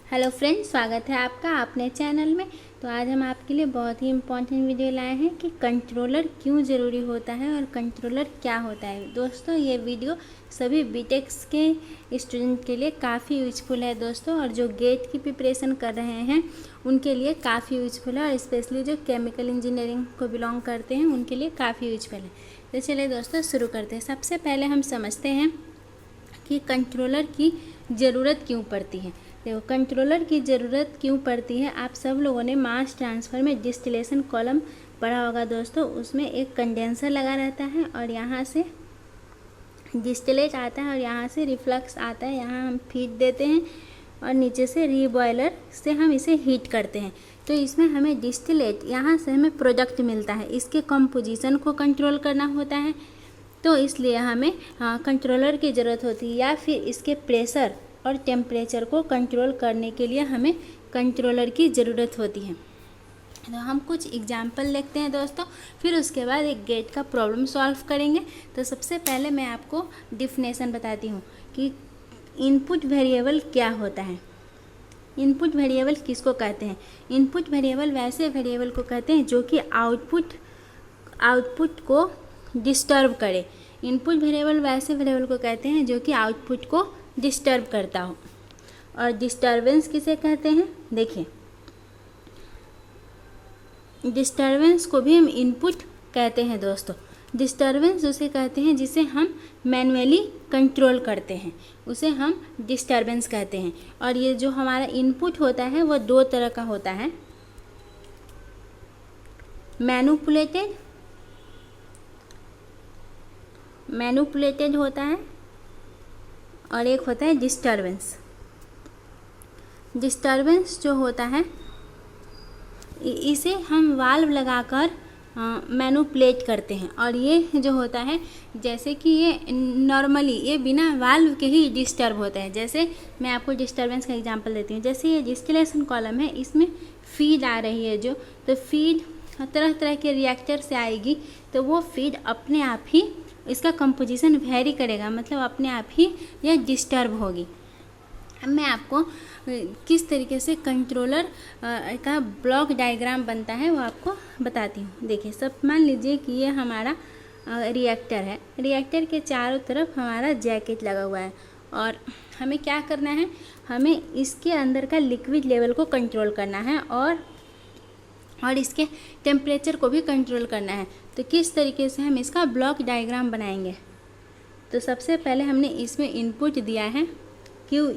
Hello friends, स्वागत है आपका अपने चैनल में। तो आज हम आपके लिए बहुत ही इम्पोर्टेंट वीडियो लाए हैं कि कंट्रोलर क्यों ज़रूरी होता है और कंट्रोलर क्या होता है। दोस्तों, ये वीडियो सभी बीटेक्स के स्टूडेंट के लिए काफ़ी यूजफुल है दोस्तों, और जो गेट की प्रिपरेशन कर रहे हैं उनके लिए काफ़ी यूजफुल है, और स्पेशली जो केमिकल इंजीनियरिंग को बिलोंग करते हैं उनके लिए काफ़ी यूजफुल है। तो चलिए दोस्तों शुरू करते हैं। सबसे पहले हम समझते हैं कि कंट्रोलर की ज़रूरत क्यों पड़ती है। देखो, कंट्रोलर की ज़रूरत क्यों पड़ती है, आप सब लोगों ने मास ट्रांसफ़र में डिस्टिलेशन कॉलम पढ़ा होगा दोस्तों। उसमें एक कंडेंसर लगा रहता है और यहाँ से डिस्टिलेट आता है और यहाँ से रिफ्लक्स आता है। यहाँ हम फीड देते हैं और नीचे से रीबॉयलर से हम इसे हीट करते हैं। तो इसमें हमें डिस्टिलेट, यहाँ से हमें प्रोडक्ट मिलता है। इसके कंपोजिशन को कंट्रोल करना होता है, तो इसलिए हमें कंट्रोलर की ज़रूरत होती है, या फिर इसके प्रेशर और टेम्परेचर को कंट्रोल करने के लिए हमें कंट्रोलर की ज़रूरत होती है। तो हम कुछ एग्जाम्पल देखते हैं दोस्तों, फिर उसके बाद एक गेट का प्रॉब्लम सॉल्व करेंगे। तो सबसे पहले मैं आपको डिफिनेशन बताती हूँ कि इनपुट वेरिएबल क्या होता है। इनपुट वेरिएबल किसको कहते हैं? इनपुट वेरिएबल वैसे वेरिएबल को कहते हैं जो कि आउटपुट को डिस्टर्ब करे। इनपुट वेरिएबल वैसे वेरिएबल को कहते हैं जो कि आउटपुट को डिस्टर्ब करता हो। और डिस्टर्बेंस किसे कहते हैं? देखिए, डिस्टर्बेंस को भी हम इनपुट कहते हैं दोस्तों। डिस्टर्बेंस उसे कहते हैं जिसे हम मैन्युअली कंट्रोल करते हैं, उसे हम डिस्टर्बेंस कहते हैं। और ये जो हमारा इनपुट होता है वो दो तरह का होता है, मैनिपुलेटेड होता है और एक होता है डिस्टर्बेंस। डिस्टर्बेंस जो होता है इसे हम वाल्व लगाकर मैनिपुलेट करते हैं, और ये जो होता है जैसे कि ये नॉर्मली ये बिना वाल्व के ही डिस्टर्ब होता है। जैसे मैं आपको डिस्टर्बेंस का एग्जांपल देती हूँ। जैसे ये डिस्टिलेशन कॉलम है, इसमें फीड आ रही है जो, तो फीड तरह तरह के रिएक्टर से आएगी, तो वो फीड अपने आप ही इसका कंपोजिशन वेरी करेगा, मतलब अपने आप ही यह डिस्टर्ब होगी। अब मैं आपको किस तरीके से कंट्रोलर का ब्लॉक डायग्राम बनता है वो आपको बताती हूँ। देखिए, सब मान लीजिए कि ये हमारा रिएक्टर है। रिएक्टर के चारों तरफ हमारा जैकेट लगा हुआ है, और हमें क्या करना है, हमें इसके अंदर का लिक्विड लेवल को कंट्रोल करना है और इसके टेम्परेचर को भी कंट्रोल करना है। तो किस तरीके से हम इसका ब्लॉक डायग्राम बनाएंगे? तो सबसे पहले हमने इसमें इनपुट दिया है क्यू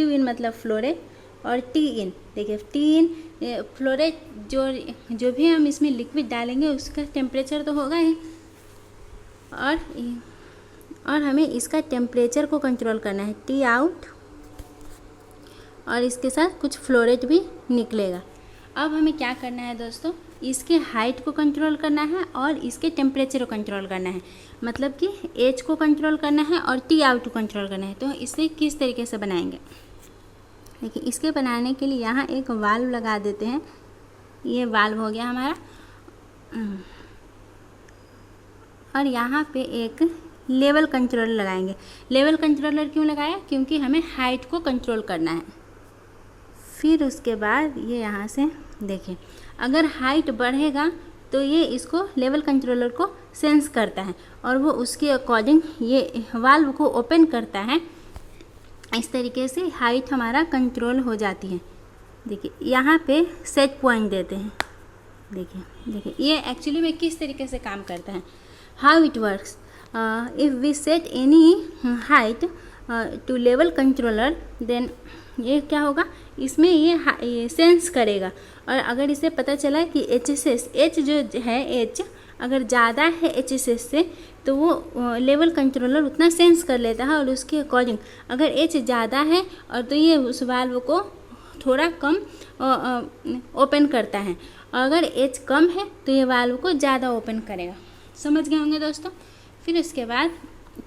इन मतलब फ्लोरेट, और टी इन। देखिए, टी इन फ्लोरेट जो भी हम इसमें लिक्विड डालेंगे उसका टेम्परेचर तो होगा ही, और हमें इसका टेम्परेचर को कंट्रोल करना है, टी आउट, और इसके साथ कुछ फ्लोरेट भी निकलेगा। अब हमें क्या करना है दोस्तों, इसके हाइट को कंट्रोल करना है और इसके टेम्परेचर को कंट्रोल करना है, मतलब कि एच को कंट्रोल करना है और टी आउट को कंट्रोल करना है। तो इसे किस तरीके से बनाएंगे? देखिए, इसके बनाने के लिए यहाँ एक वाल्व लगा देते हैं। ये वाल्व हो गया हमारा, और यहाँ पे एक लेवल कंट्रोलर लगाएंगे। लेवल कंट्रोलर क्यों लगाया? क्योंकि हमें हाइट को कंट्रोल करना है। फिर उसके बाद ये यहाँ से देखिए, अगर हाइट बढ़ेगा तो ये इसको लेवल कंट्रोलर को सेंस करता है और वो उसके अकॉर्डिंग ये वाल्व को ओपन करता है। इस तरीके से हाइट हमारा कंट्रोल हो जाती है। देखिए, यहाँ पे सेट पॉइंट देते हैं। देखिए ये एक्चुअली में किस तरीके से काम करता है, how it works. If we set any height to level controller, then ये क्या होगा, इसमें ये सेंस करेगा। और अगर इसे पता चला कि एच जो है, एच अगर ज़्यादा है एच से, तो वो लेवल कंट्रोलर उतना सेंस कर लेता है और उसके अकॉर्डिंग अगर एच ज़्यादा है और तो ये उस वाल्व को थोड़ा कम ओपन करता है, और अगर एच कम है तो ये वाल्व को ज़्यादा ओपन करेगा। समझ गए होंगे दोस्तों। फिर उसके बाद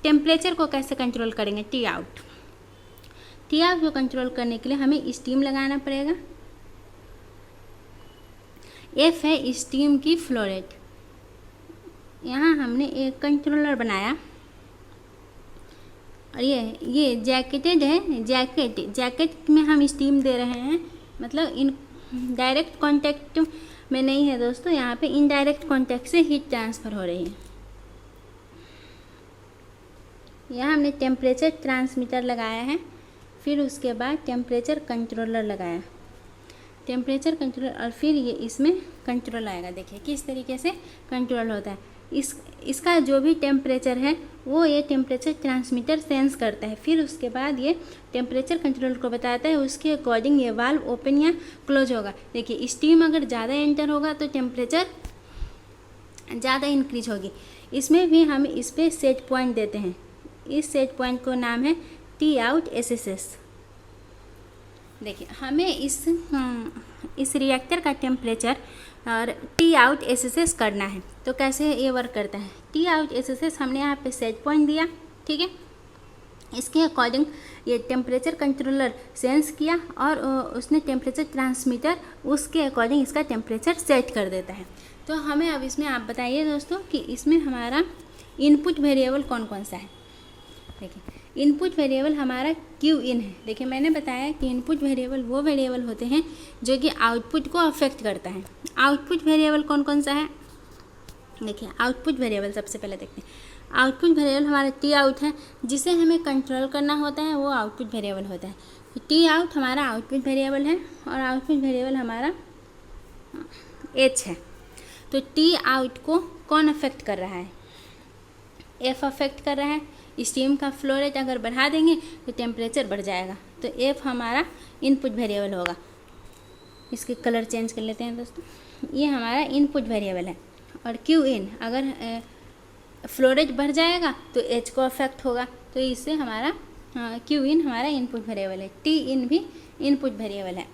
टेम्परेचर को कैसे कंट्रोल करेंगे? टी आउट को कंट्रोल करने के लिए हमें स्टीम लगाना पड़ेगा। एफ है स्टीम की फ्लोरेट। यहाँ हमने एक कंट्रोलर बनाया और ये जैकेटेड है, जैकेट में हम स्टीम दे रहे हैं, मतलब इन डायरेक्ट कांटेक्ट में नहीं है दोस्तों, यहाँ पे इनडायरेक्ट कांटेक्ट से हीट ट्रांसफ़र हो रही है। यहाँ हमने टेम्परेचर ट्रांसमीटर लगाया है, फिर उसके बाद टेम्परेचर कंट्रोलर लगाया, टेम्परेचर कंट्रोलर, और फिर ये इसमें कंट्रोल आएगा। देखिए किस तरीके से कंट्रोल होता है। इसका जो भी टेम्परेचर है वो ये टेम्परेचर ट्रांसमीटर सेंस करता है, फिर उसके बाद ये टेम्परेचर कंट्रोलर को बताता है, उसके अकॉर्डिंग ये वाल्व ओपन या क्लोज होगा। देखिए स्टीम अगर ज़्यादा एंटर होगा तो टेम्परेचर ज़्यादा इंक्रीज होगी। इसमें भी हम इस पर सेट पॉइंट देते हैं, इस सेट पॉइंट को नाम है टी आउट एसएसएस। देखिए हमें इस रिएक्टर का टेम्परेचर और टी आउट एसएसएस करना है। तो कैसे ये वर्क करता है, टी आउट एसएसएस हमने यहाँ पे सेट पॉइंट दिया, ठीक है। इसके अकॉर्डिंग ये टेम्परेचर कंट्रोलर सेंस किया और उसने टेम्परेचर ट्रांसमीटर उसके अकॉर्डिंग इसका टेम्परेचर सेट कर देता है। तो हमें अब इसमें आप बताइए दोस्तों कि इसमें हमारा इनपुट वेरिएबल कौन कौन सा है। देखिए इनपुट वेरिएबल हमारा क्यू इन है। देखिए मैंने बताया कि इनपुट वेरिएबल वो वेरिएबल होते हैं जो कि आउटपुट को अफेक्ट करता है। आउटपुट वेरिएबल कौन कौन सा है, देखिए आउटपुट वेरिएबल सबसे पहले देखते हैं। आउटपुट वेरिएबल हमारा टी आउट है, जिसे हमें कंट्रोल करना होता है, वो आउटपुट वेरिएबल होता है। तो टी आउट हमारा आउटपुट वेरिएबल है और आउटपुट वेरिएबल हमारा एच है। तो टी आउट को कौन अफेक्ट कर रहा है, एफ अफेक्ट कर रहा है। स्टीम का फ्लो रेट अगर बढ़ा देंगे तो टेम्परेचर बढ़ जाएगा, तो एफ हमारा इनपुट वेरिएबल होगा। इसके कलर चेंज कर लेते हैं दोस्तों, ये हमारा इनपुट वेरिएबल है। और क्यू इन अगर फ्लो रेट बढ़ जाएगा तो एच को अफेक्ट होगा, तो इससे हमारा क्यू इन हमारा इनपुट वेरिएबल है, टी इन भी इनपुट वेरिएबल है।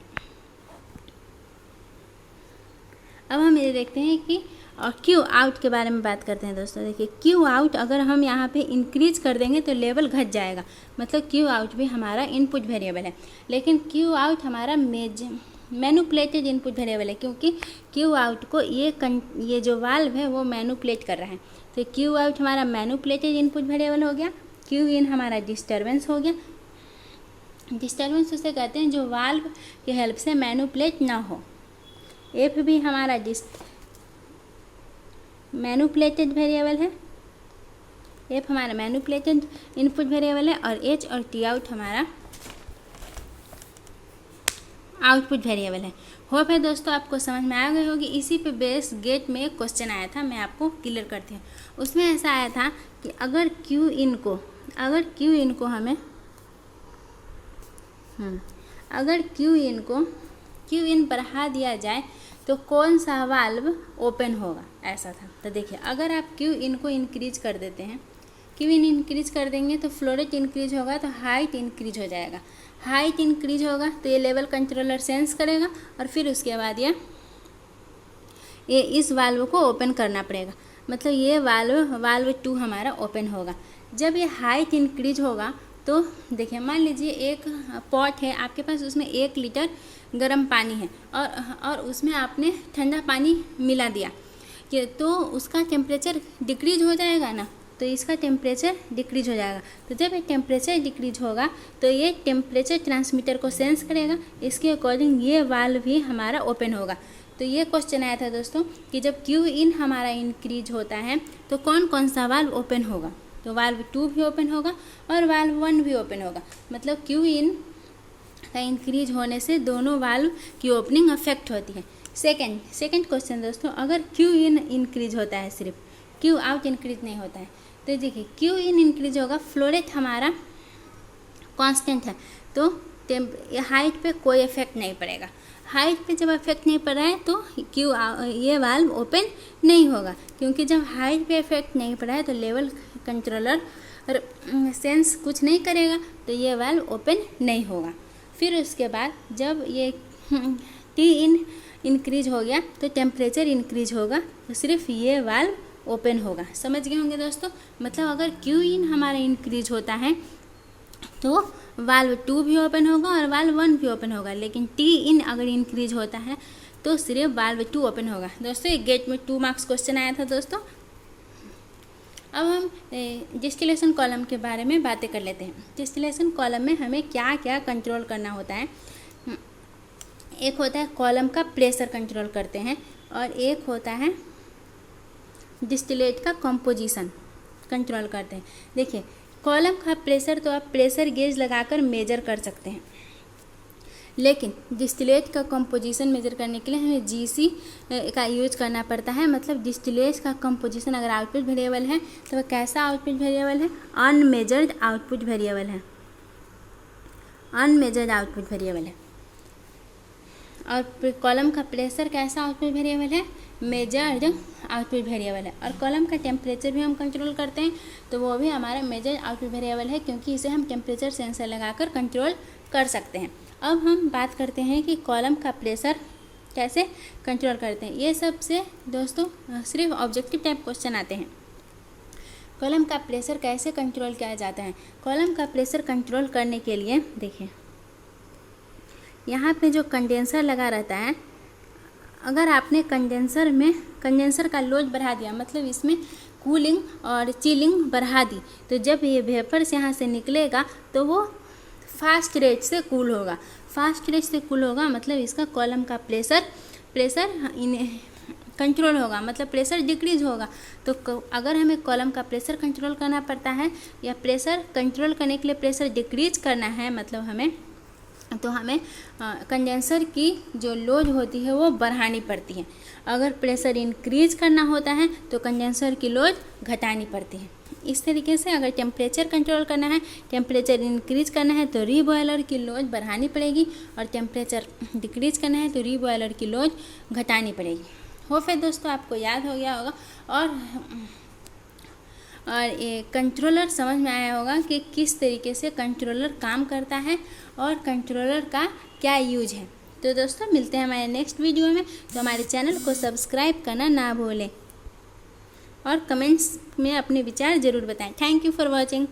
अब हम ये देखते हैं कि और क्यू आउट के बारे में बात करते हैं दोस्तों। देखिए क्यू आउट अगर हम यहाँ पे इंक्रीज कर देंगे तो लेवल घट जाएगा, मतलब क्यू आउट भी हमारा इनपुट वेरिएबल है। लेकिन क्यू आउट हमारा मैनुपुलेटेड इनपुट वेरिएबल है, क्योंकि क्यू आउट को ये जो वाल्व है वो मैनुपुलेट कर रहा है। तो क्यू आउट हमारा मैनुपुलेटेड इनपुट वेरिएबल हो गया। क्यू इन हमारा डिस्टर्बेंस हो गया। डिस्टर्बेंस उसे कहते हैं जो वाल्व की हेल्प से मैनुपुलेट ना हो। एफ भी हमारा मैनुपुलेटेड वेरिएबल है, एफ हमारा मैनुपुलेटेड इनपुट वेरिएबल है, और एच और टी आउट हमारा आउटपुट वेरिएबल है। होप है दोस्तों आपको समझ में आ गई होगी। इसी पे बेस गेट में एक क्वेश्चन आया था, मैं आपको क्लियर करती हूँ। उसमें ऐसा आया था कि अगर क्यू इन को हमें अगर क्यू इन बढ़ा दिया जाए तो कौन सा वाल्व ओपन होगा, ऐसा था। तो देखिए अगर आप क्यू इन को इंक्रीज कर देते हैं, क्यू इन इंक्रीज कर देंगे तो फ्लो रेट इंक्रीज होगा, तो हाइट इंक्रीज हो जाएगा। हाइट इंक्रीज होगा तो ये लेवल कंट्रोलर सेंस करेगा और फिर उसके बाद ये इस वाल्व को ओपन करना पड़ेगा, मतलब ये वाल्व 2 हमारा ओपन होगा। जब ये हाइट इंक्रीज होगा तो देखिए मान लीजिए एक पॉट है आपके पास, उसमें 1 लीटर गर्म पानी है और उसमें आपने ठंडा पानी मिला दिया कि तो उसका टेम्परेचर डिक्रीज हो जाएगा ना, तो इसका टेम्परेचर डिक्रीज हो जाएगा। तो जब ये टेम्परेचर डिक्रीज होगा तो ये टेम्परेचर ट्रांसमीटर को सेंस करेगा, इसके अकॉर्डिंग ये वाल्व भी हमारा ओपन होगा। तो ये क्वेश्चन आया था दोस्तों कि जब क्यू इन हमारा इंक्रीज होता है तो कौन कौन सा वाल्व ओपन होगा। तो वाल्व 2 भी ओपन होगा और वाल्व 1 भी ओपन होगा, मतलब क्यू इन का इंक्रीज होने से दोनों वाल्व की ओपनिंग अफेक्ट होती है। सेकंड क्वेश्चन दोस्तों, अगर क्यू इन इंक्रीज होता है, सिर्फ क्यू आउट इंक्रीज नहीं होता है, तो देखिए क्यू इन इंक्रीज होगा, फ्लो रेट हमारा कांस्टेंट है, तो हाइट पे कोई इफेक्ट नहीं पड़ेगा। हाइट पे जब इफेक्ट नहीं पड़ रहा है तो ये वाल्व ओपन नहीं होगा, क्योंकि जब हाइट पे इफेक्ट नहीं पड़ा है तो लेवल कंट्रोलर सेंस कुछ नहीं करेगा, तो ये वाल्व ओपन नहीं होगा। फिर उसके बाद जब ये टी इन इंक्रीज हो गया तो टेम्परेचर इंक्रीज होगा, तो सिर्फ ये वाल्व ओपन होगा। समझ गए होंगे दोस्तों, मतलब अगर क्यू इन हमारा इंक्रीज होता है तो वाल्व 2 भी ओपन होगा और वाल्व 1 भी ओपन होगा, लेकिन टी इन अगर इंक्रीज होता है तो सिर्फ वाल्व 2 ओपन होगा। दोस्तों एक गेट में 2 मार्क्स क्वेश्चन आया था दोस्तों। अब हम डिस्टिलेशन कॉलम के बारे में बातें कर लेते हैं। डिस्टिलेशन कॉलम में हमें क्या क्या कंट्रोल करना होता है। एक होता है कॉलम का प्रेशर कंट्रोल करते हैं, और एक होता है डिस्टिलेट का कंपोजिशन कंट्रोल करते हैं। देखिए, कॉलम का प्रेशर तो आप प्रेशर गेज लगाकर मेजर कर सकते हैं, लेकिन डिस्टिलेट का कंपोजिशन मेजर करने के लिए हमें जीसी का यूज करना पड़ता है। मतलब डिस्टिलेट का कंपोजिशन अगर आउटपुट वेरिएबल है तो वह कैसा आउटपुट वेरिएबल है? अनमेजर्ड आउटपुट वेरिएबल है, अनमेजर्ड आउटपुट वेरिएबल है। और कॉलम का प्रेशर कैसा आउटपुट वेरिएबल है? मेजर्ड आउटपुट वेरिएबल है। और कॉलम का टेम्परेचर भी हम कंट्रोल करते हैं, तो वो भी हमारा मेजर्ड आउटपुट वेरिएबल है, क्योंकि इसे हम टेम्परेचर सेंसर लगाकर कंट्रोल कर सकते हैं। अब हम बात करते हैं कि कॉलम का प्रेशर कैसे कंट्रोल करते हैं। ये सबसे दोस्तों सिर्फ ऑब्जेक्टिव टाइप क्वेश्चन आते हैं। कॉलम का प्रेशर कैसे कंट्रोल किया जाता है? कॉलम का प्रेशर कंट्रोल करने के लिए देखिए, यहाँ पे जो कंडेंसर लगा रहता है, अगर आपने कंडेंसर का लोड बढ़ा दिया, मतलब इसमें कूलिंग और चिलिंग बढ़ा दी, तो जब ये वेपर्स यहाँ से निकलेगा तो वो फास्ट रेट से कूल होगा। फास्ट रेट से कूल होगा मतलब इसका कॉलम का प्रेशर कंट्रोल होगा, मतलब प्रेशर डिक्रीज होगा। तो अगर हमें कॉलम का प्रेशर कंट्रोल करना पड़ता है या प्रेशर कंट्रोल करने के लिए प्रेशर डिक्रीज करना है, मतलब हमें कंडेंसर की जो लोड होती है वो बढ़ानी पड़ती है। अगर प्रेशर इंक्रीज करना होता है तो कंडेंसर की लोड घटानी पड़ती है। इस तरीके से अगर टेम्परेचर कंट्रोल करना है, टेम्परेचर इंक्रीज करना है तो रीबॉयलर की लोड बढ़ानी पड़ेगी, और टेम्परेचर डिक्रीज करना है तो रीबॉयलर की लोड घटानी पड़ेगी। हो फिर दोस्तों आपको याद हो गया होगा, और ये कंट्रोलर समझ में आया होगा कि किस तरीके से कंट्रोलर काम करता है और कंट्रोलर का क्या यूज है। तो दोस्तों मिलते हैं हमारे नेक्स्ट वीडियो में। तो हमारे चैनल को सब्सक्राइब करना ना भूलें, और कमेंट्स में अपने विचार ज़रूर बताएं। Thank you for watching.